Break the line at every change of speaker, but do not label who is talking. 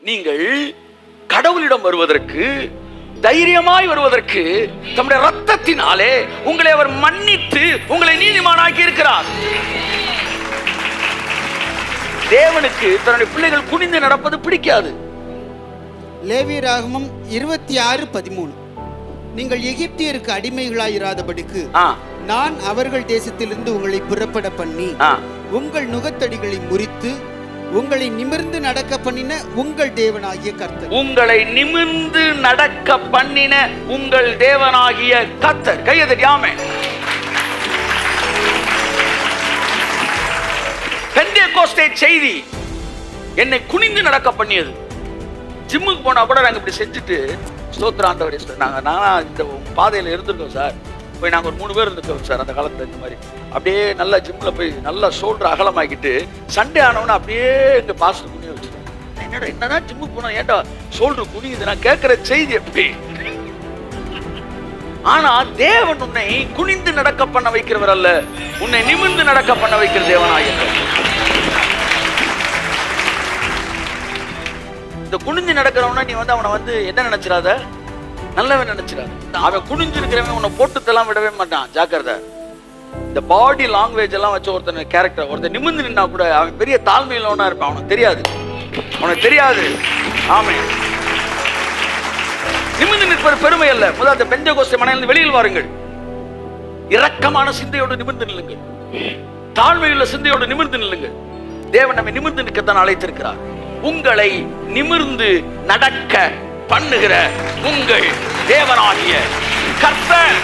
நீங்கள் கடவுளிடம் வருவதற்கு, தைரியமாய் வருவதற்கு தம்முடைய ரத்தத்தினாலே உங்களை அவர் மன்னித்து உங்களை நீதிமானாக்கி இருக்கிறார். தேவனுக்கு தன்னுடைய பிள்ளைகள் குனிந்து நடப்பது பிடிக்காது.
லேவியராகமம் 26:13. நீங்கள் எகிப்தியருக்கு அடிமைகளாயிராதபடிக்கு நான் அவர்கள் தேசத்திலிருந்து உங்களை புறப்பட பண்ணி உங்கள் நுகத்தடிகளை முறித்து உங்களை நிமிர்ந்து நடக்க பண்ணின உங்கள் தேவனாகிய கர்த்தர்.
உங்களை நிமிர்ந்து நடக்க பண்ணின உங்கள் தேவனாகிய கர்த்தர். கையெழுத்து. ஆமென். பெந்தேகோஸ்தே செய்தி என்னை குனிந்து நடக்க பண்ணியது. ஜிம்முக்கு போனா கூட நாங்க இப்படி செஞ்சுட்டு ஸ்தோத்திரம் ஆண்டவரே நாங்க இந்த பாதையில இருந்திருக்கோம் சார். போய் நாங்கள் ஒரு 3 பேர் இருந்திருக்கோம் சார் அந்த காலத்தில். இந்த மாதிரி அப்படியே நல்லா ஜிம்ல போய் நல்லா ஷோல்டர் அகலமாக்கிட்டு சண்டே ஆனவொன்னு அப்படியே எங்க பாஸ்டர் குனிய வச்சுருக்கோம். என்னடா என்னதான் ஜிம்முக்கு போனா ஏன்டா ஷோல்டர் குனியுது? நான் கேட்கிற செய்தி எப்படி? ஆனா தேவன் உன்னை குனிந்து நடக்க பண்ண வைக்கிறவர் அல்ல, உன்னை நிமிர்ந்து நடக்க பண்ண வைக்கிற தேவனாக. இந்த குனிஞ்சு நடக்கிறவனா நீ அவனை என்ன நினைச்சிடாத, நல்லவன் நினைச்சிடாத. அவன் குனிஞ்சு இருக்கிறவன் உன்னை போட்டுத்தெல்லாம் விடவே மாட்டான். ஜாக்கிரதை. இந்த பாடி லாங்குவேஜ் எல்லாம் வச்சு ஒருத்தன் கேரக்டர், ஒருத்தன் நிமிர்ந்து நின்னா கூட அவன் பெரிய தாழ்மையிலவனா இருப்பான். அவனுக்கு தெரியாது. ஆமென். நிமிர்ந்து நிற்பது பெருமை அல்ல. முதல் அந்த பெந்தேகோஸ்தே மனையிலிருந்து வெளியில் வாருங்கள். இரக்கமான சிந்தையோடு நிமிர்ந்து நில்லுங்கள். தாழ்மையுள்ள சிந்தையோடு நிமிர்ந்து நில்லுங்கள். தேவன் நம்மை நிமிர்ந்து நிற்கத்தான் அழைத்திருக்கிறார். உங்களை நிமிர்ந்து நடக்க பண்ணுகிற உங்கள் தேவனாகிய கர்த்தர்.